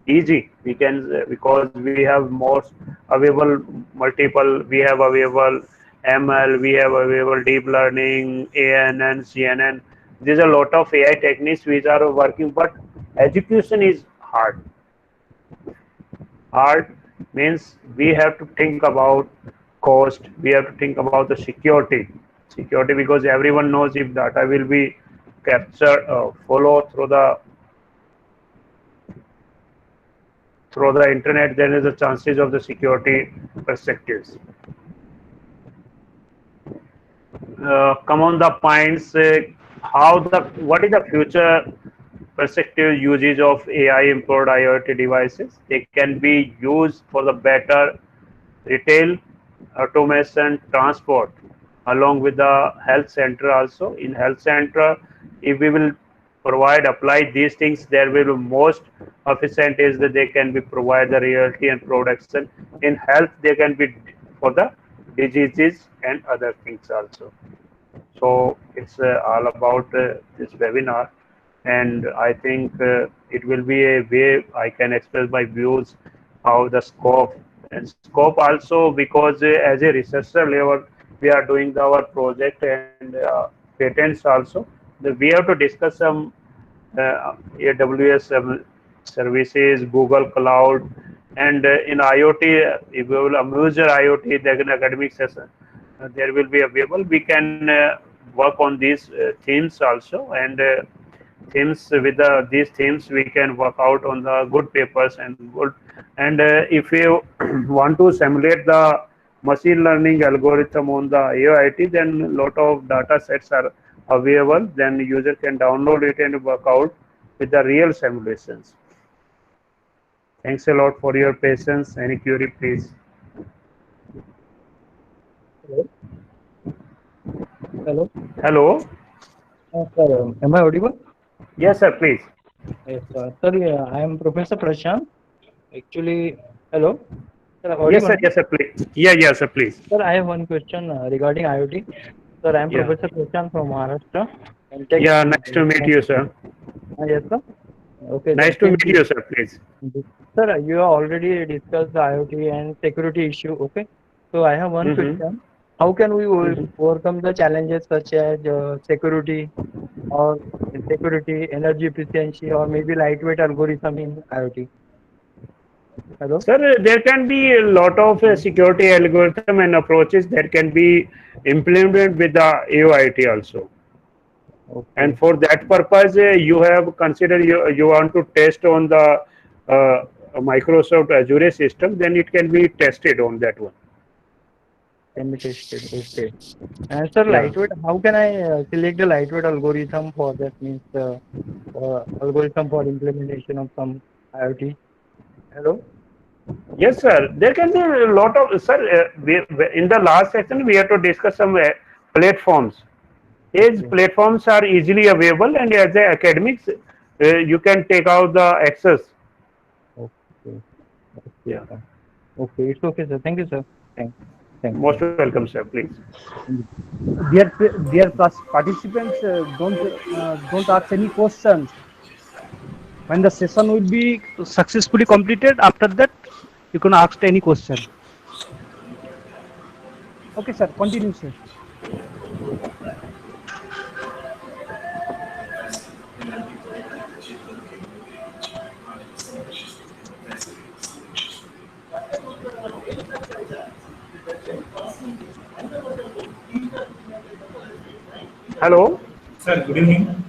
easy. We can because we have more available multiple. We have available ML. We have available deep learning, ANN, CNN. There's a lot of AI techniques which are working, but Execution is hard. Hard means we have to think about cost. We have to think about the security. Security, because everyone knows if data will be captured, follow through the internet, then is the chances of the security perspectives. Come on the points. What is the future perspective usage of AI empowered IoT devices? They can be used for the better retail, automation, transport, along with the health center also. In health center, if we will apply these things, there will be most efficient is that they can be provide the reality and production. In health, they can be for the diseases and other things also. So it's all about this webinar, and I think it will be a way I can express my views how the scope and scope also, because as a researcher level we are doing our project and patents also. We have to discuss some AWS services, Google Cloud, and in IoT, if we will use IoT, then an academic session there will be available. We can work on these themes also, and themes with these themes we can work out on the good papers and good. And if you want to simulate the machine learning algorithm on the AIoT, then a lot of data sets are available. Then the user can download it and work out with the real simulations. Thanks a lot for your patience. Any query, please? Hello. Hello. Sir, am I audible? Yes, sir. Please. Yes, sir. Sir, I am Professor Prashant. Actually, hello. Sir, Yes, sir. audible? Yes, sir. Please. Yeah, yes, sir. Please. Sir, I have one question regarding IoT. Sir, I am Yeah. Professor Prashant from Maharashtra. And Yeah, nice to meet you, sir. Yes, sir. Okay. Nice to meet you, sir. Please. Sir, you have already discussed the IoT and security issue. Okay. So I have one question. How can we overcome the challenges such as security, energy efficiency, or maybe lightweight algorithm in IoT? Hello? Sir, there can be a lot of security algorithm and approaches that can be implemented with the AIoT also. Okay. And for that purpose, you have considered you want to test on the Microsoft Azure system, then it can be tested on that one. Can be tested. Okay. And sir, Yeah. lightweight, how can I select the lightweight algorithm for that means algorithm for implementation of some IoT? Hello? Yes, sir. There can be a lot of, sir, in the last section, we have to discuss some platforms. These platforms are easily available, and as a academics, you can take out the access. Okay. Yeah. Okay, it's okay, sir. Thank you, sir. Thanks. Most welcome, sir. Please. Dear participants, don't ask any questions. When the session will be successfully completed, after that you can ask any question. Okay, sir. Continue, sir. Hello. Sir, good evening.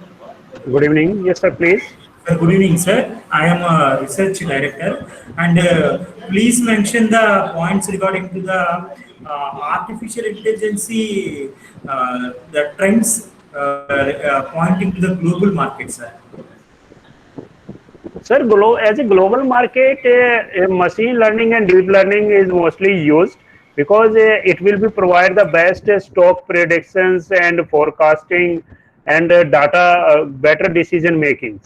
Good evening. Yes, sir. Please. Sir, good evening, sir. I am a research director, and please mention the points regarding to the artificial intelligence, the trends pointing to the global market, sir. Sir, as a global market, machine learning and deep learning is mostly used because it will be provide the best stock predictions and forecasting and data better decision making.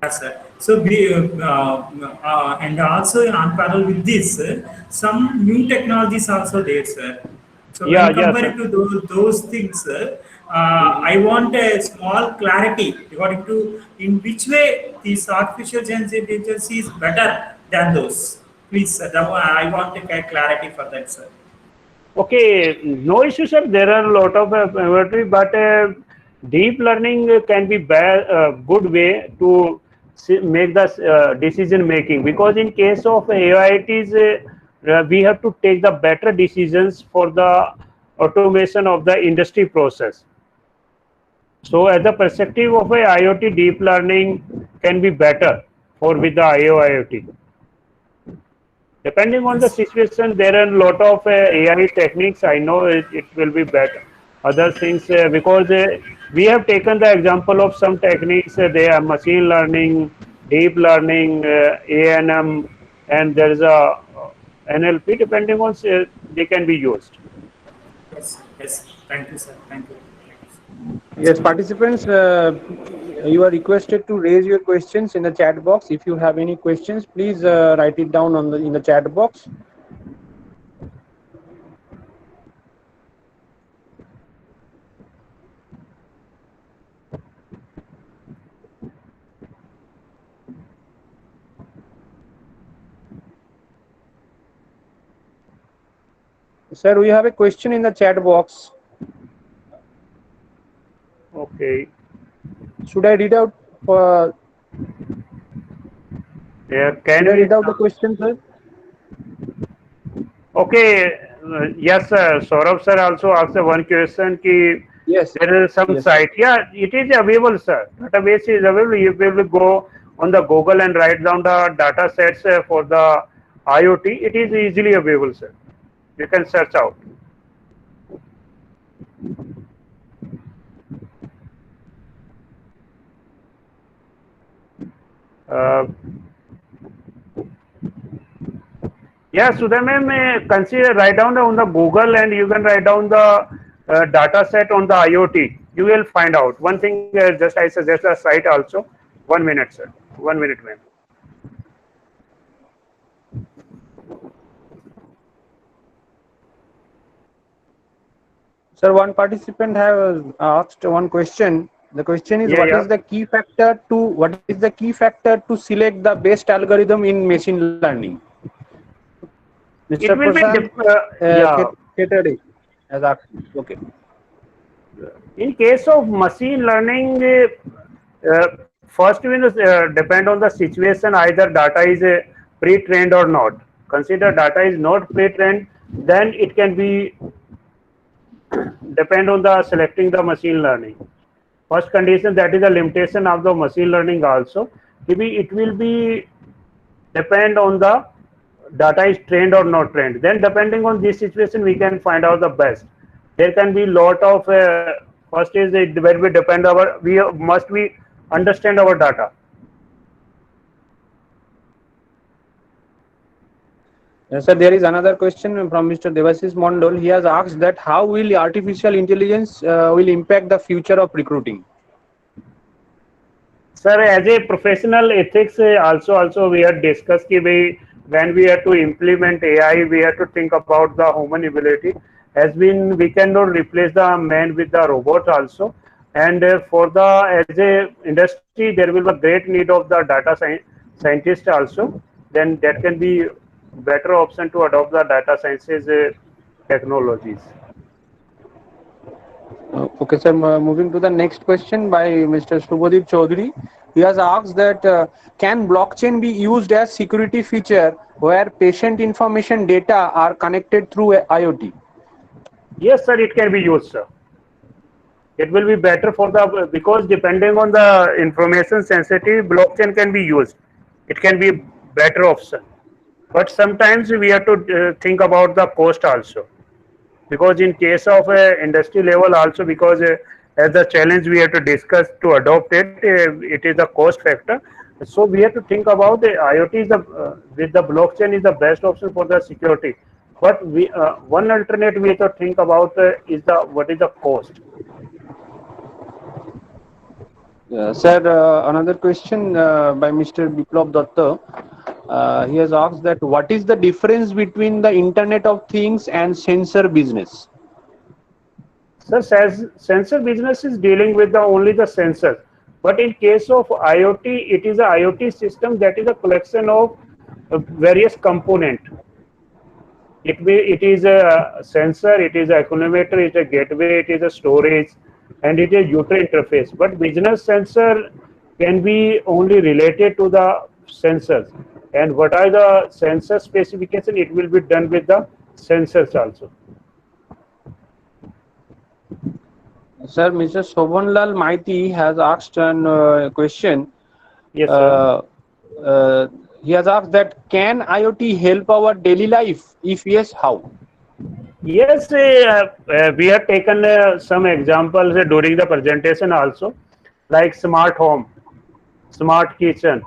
Yes, sir. So we and also in parallel with this, some new technologies also there, sir. So Yeah, when yeah, comparing sir. to those things, I want a small clarity regarding to in which way this artificial intelligence is better than those. Please, sir, I want to get clarity for that, sir. Okay, no issue, sir. There are a lot of but Deep learning can be a good way to make the decision making, because in case of AI it is we have to take the better decisions for the automation of the industry process. So as the perspective of a IoT, deep learning can be better for with the IoT. Depending on the situation, there are a lot of AI techniques. I know it will be better. Other things, because we have taken the example of some techniques. They are machine learning, deep learning, ANM, and there is a NLP. Depending on, they can be used. Yes, yes. Thank you, sir. Thank you. Yes, participants, you are requested to raise your questions in the chat box. If you have any questions, please write it down on in the chat box. Sir, we have a question in the chat box. Okay. Should I read out? Yeah, Should I read out the question, sir? Okay, yes, sir. Saurabh sir also asked one question. Ki Yes. there is some Yes, site. Yeah, it is available, sir. Database is available. You will go on the Google and write down the data sets for the IoT. It is easily available, sir. You can search out. Uh, yeah, Sudha ma'am, consider write down on the Google and you can write down the data set on the IoT. You will find out. One thing, just I suggest a site also. 1 minute, sir. 1 minute, ma'am. Sir, one participant have asked one question. The question is, Yeah, what yeah. is the key factor to select the best algorithm in machine learning? It Mr. will be, Prashant yeah. Ketade has asked. Okay. In case of machine learning, first we will depend on the situation. Either data is pre-trained or not. Consider data is not pre-trained, then it can be depend on the selecting the machine learning. First condition, that is a limitation of the machine learning also. Maybe it will be depend on the data is trained or not trained. Then depending on this situation, we can find out the best. There can be lot of first is it will be depend our we must we understand our data. Sir, there is another question from Mr. Devasis Mondol. He has asked that how will artificial intelligence will impact the future of recruiting? Sir, as a professional ethics, also we have discussed कि when we have to implement AI, we have to think about the human ability. Has been we cannot replace the man with the robot also, and for the as a industry there will be a great need of the data scientist also. Then that can be better option to adopt the data sciences technologies. Okay, sir. Moving to the next question by Mr. Subodip Chaudhary. He has asked that can blockchain be used as security feature where patient information data are connected through IoT? Yes, sir. It can be used, sir. It will be better for the because depending on the information sensitive, blockchain can be used. It can be better option, but sometimes we have to think about the cost also, because in case of industry level also, because as the challenge we have to discuss to adopt it, it is the cost factor. So we have to think about the IoT is the with the blockchain is the best option for the security. But we one alternate we have to think about is the what is the cost. Sir, another question by Mr. Biplab Datta. He has asked that what is the difference between the Internet of Things and sensor business? So sensor business is dealing with the only the sensor, but in case of IoT, it is a IoT system that is a collection of various component. It is a sensor, it is a accumulator, it is a gateway, it is a storage. and it is user interface. But business sensor can be only related to the sensors. And what are the sensor specification? It will be done with the sensors also. Sir, Mr. Shobhanlal Maiti has asked a question. Yes, sir. He has asked that can IoT help our daily life? If yes, how? Yes, we have taken some examples during the presentation also, like smart home, smart kitchen,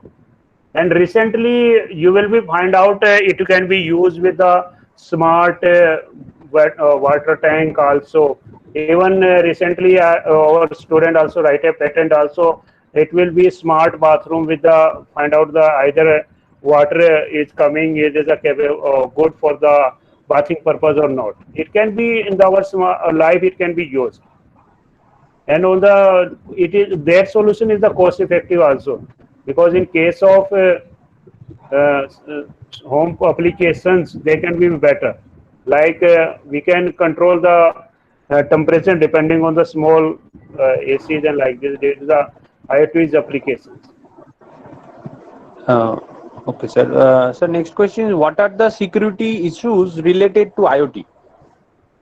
and recently you will be find out it can be used with the smart water tank also. Even recently, our student also write a patent also. It will be smart bathroom with the find out the either water is coming, it is a good for the bathing purpose or not. It can be in our life. It can be used, and on the it is their solution is the cost effective also, because in case of uh, home applications they can be better, like we can control the temperature depending on the small ACs, and like this there is the IoT's applications. Uh, okay, sir. Sir, next question is what are the security issues related to IoT?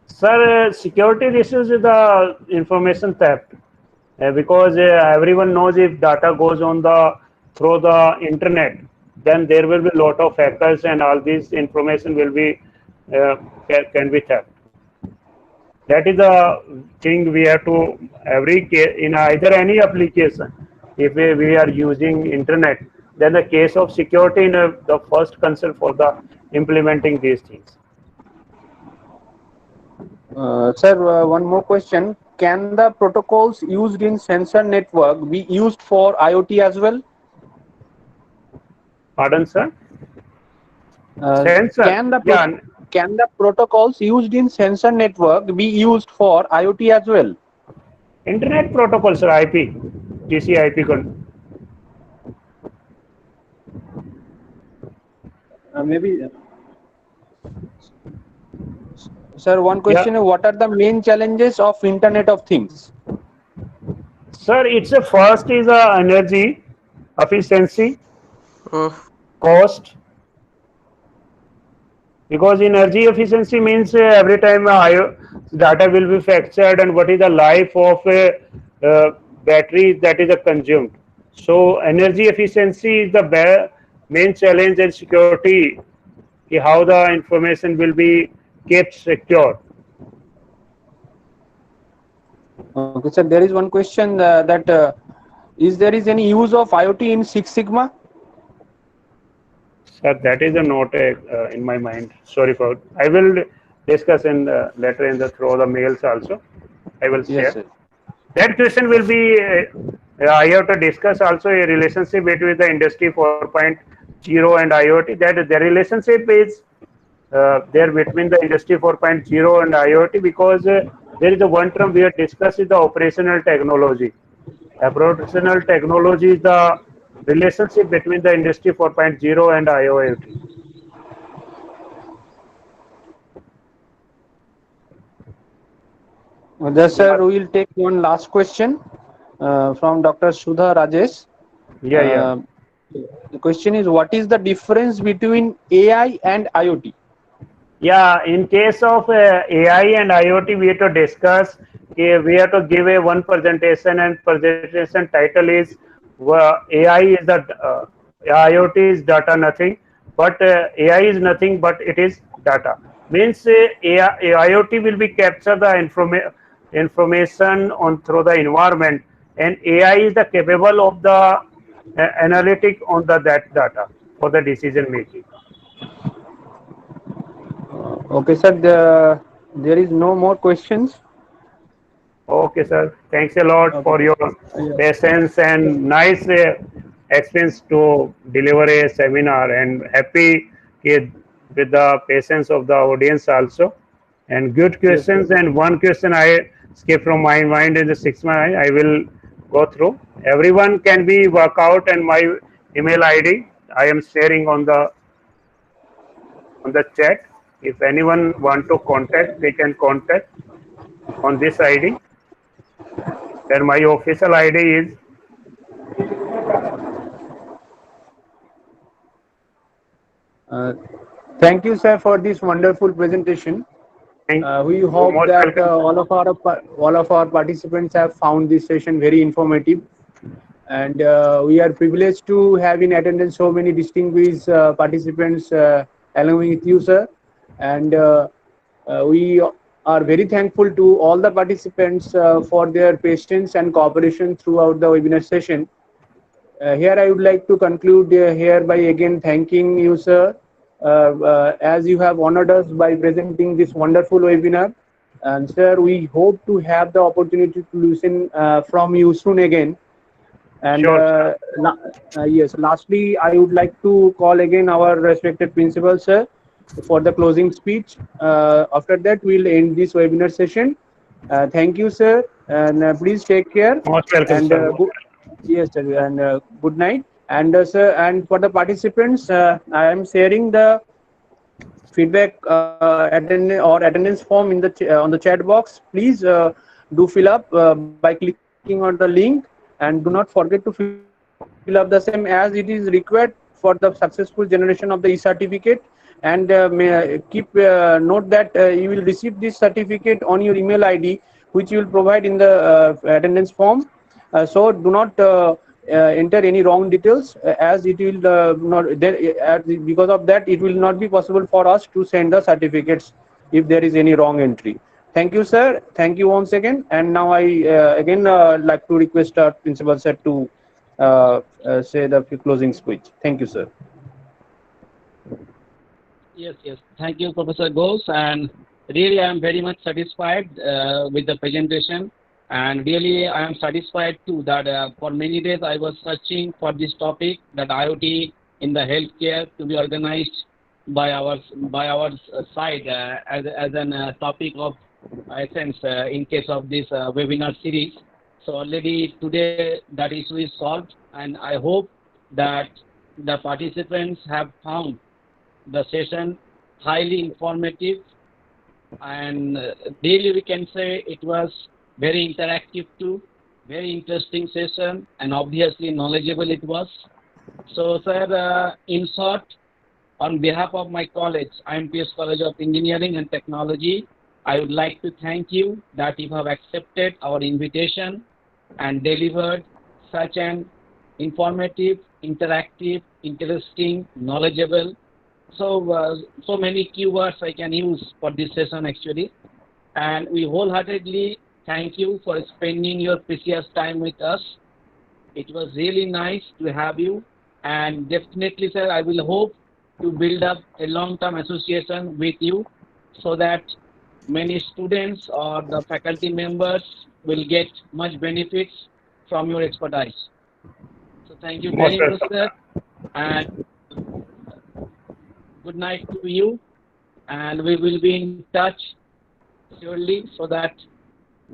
Sir, security issues is the information theft, because everyone knows if data goes on the through the internet, then there will be a lot of hackers, and all this information will be can be theft. That is the thing we have to every case in either any application. If we are using internet, then the case of security in the first concern for the implementing these things. Sir, one more question. Can the protocols used in sensor network be used for IoT as well? Pardon, sir. Uh, Sensor, can the yeah. can the protocols used in sensor network be used for IoT as well? Internet protocols, sir, IP, TCP/IP. Maybe. Sir, one Yeah, question: what are the main challenges of Internet of Things? sir. It's a first is energy efficiency, cost, because energy efficiency means every time data will be fractured, and what is the life of a battery that is consumed. So energy efficiency is the main challenge, and security, how the information will be kept secure. Okay, sir. There is one question that is there is any use of IoT in Six Sigma? Sir, that is a note in my mind. Sorry for. I will discuss in later in the through the mails also. I will Yes, share. sir. That question will be. I have to discuss also a relationship between the industry 4.0 and IoT. That the relationship is there between the industry 4.0 and IoT, because there is a one term we have discussed is the operational technology. Operational technology is the relationship between the industry 4.0 and IoT. Yes, sir. We will take one last question from Dr. Sudha Rajesh. Yeah, yeah. The question is, what is the difference between AI and IoT? Yeah, in case of AI and IoT, we have to discuss. We have to give a one presentation, and presentation title is AI is the IoT is data nothing, but AI is nothing, but it is data. Means IoT will be capture the information on through the environment, and AI is the capable of the analytic on the that data for the decision making. Okay, sir. There is no more questions. Okay, sir. Thanks a lot Okay. for your patience and nice experience to deliver a seminar, and happy with the patience of the audience also. And good Yes, sir. questions. And one question I skipped from my mind in the 6 months, I will go through. Everyone can be work out, and my email ID I am sharing on the chat. If anyone want to contact, they can contact on this ID. Then my official ID is Uh, Thank you, sir, for this wonderful presentation. thank We you. hope Most that welcome. all of our participants have found this session very informative, and we are privileged to have in attendance so many distinguished participants along with you, sir. And we are very thankful to all the participants for their patience and cooperation throughout the webinar session. Here I would like to conclude here by again thanking you, sir, as you have honored us by presenting this wonderful webinar. And sir, we hope to have the opportunity to listen from you soon again. And Sure, sir. yes, lastly, I would like to call again our respected principal, sir, for the closing speech. After that, we'll end this webinar session. Thank you, sir, and please take care. Most welcome, And sir. Most yes, sir, and good night. And sir, and for the participants, I am sharing the feedback attendance form in the on the chat box. Please do fill up by clicking on the link, and do not forget to fill up the same as it is required for the successful generation of the e-certificate. And keep note that you will receive this certificate on your email ID, which you will provide in the attendance form. So do not enter any wrong details, as it will not there, because of that it will not be possible for us to send the certificates if there is any wrong entry. Thank you, sir. Thank you once again. And now I again like to request our principal sir to say the closing speech. Thank you, sir. Yes, yes. Thank you, Professor Ghosh. And really, I am very much satisfied with the presentation. And really, I am satisfied too that for many days I was searching for this topic, that IoT in the healthcare to be organized by our side as an topic of essence in case of this webinar series. So already today that issue is solved, and I hope that the participants have found the session highly informative, and really we can say it was very interactive too, very interesting session, and obviously knowledgeable it was. So sir, in short, on behalf of my college, IMPS College of Engineering and Technology, I would like to thank you that you have accepted our invitation and delivered such an informative, interactive, interesting, knowledgeable, so many keywords I can use for this session actually. And we wholeheartedly thank you for spending your precious time with us. It was really nice to have you. And definitely, sir, I will hope to build up a long-term association with you so that many students or the faculty members will get much benefits from your expertise. So thank you most very much, welcome, sir. sir. And good night to you. And we will be in touch surely so that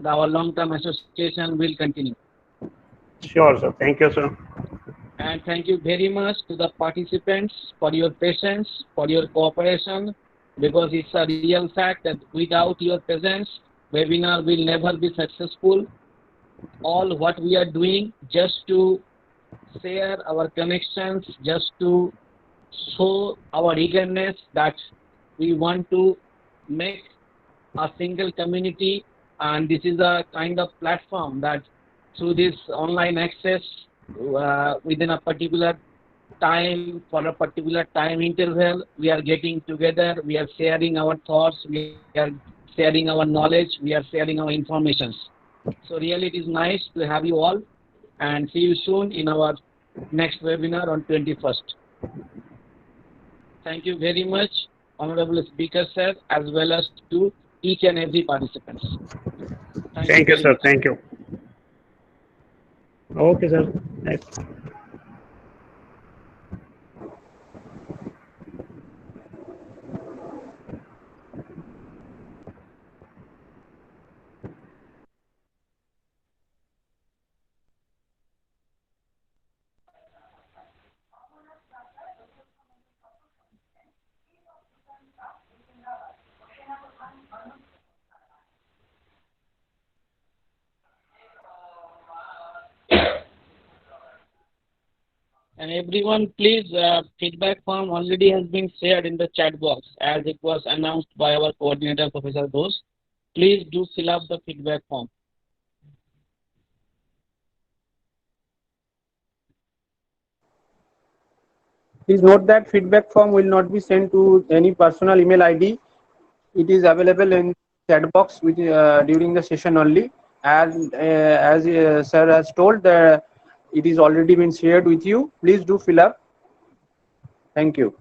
our long-term association will continue. Sure, sir. Thank you, sir. And thank you very much to the participants for your patience, for your cooperation, because it's a real fact that without your presence, webinar will never be successful. All what we are doing just to share our connections, just to show our eagerness that we want to make a single community, and this is a kind of platform that through this online access within a particular time, for a particular time interval, we are getting together, we are sharing our thoughts, we are sharing our knowledge, we are sharing our informations. So really it is nice to have you all, and see you soon in our next webinar on 21st. Thank you very much, Honorable Speaker Sir, as well as to each and every participants. Thank you Thank you, very sir. much. Thank you. Okay, sir. Next. And everyone, please, feedback form already has been shared in the chat box as it was announced by our coordinator, Professor Ghosh. Please do fill up the feedback form. Please note that feedback form will not be sent to any personal email ID. It is available in chat box during the session only. And as sir has told, it is already been shared with you. Please do fill up. Thank you.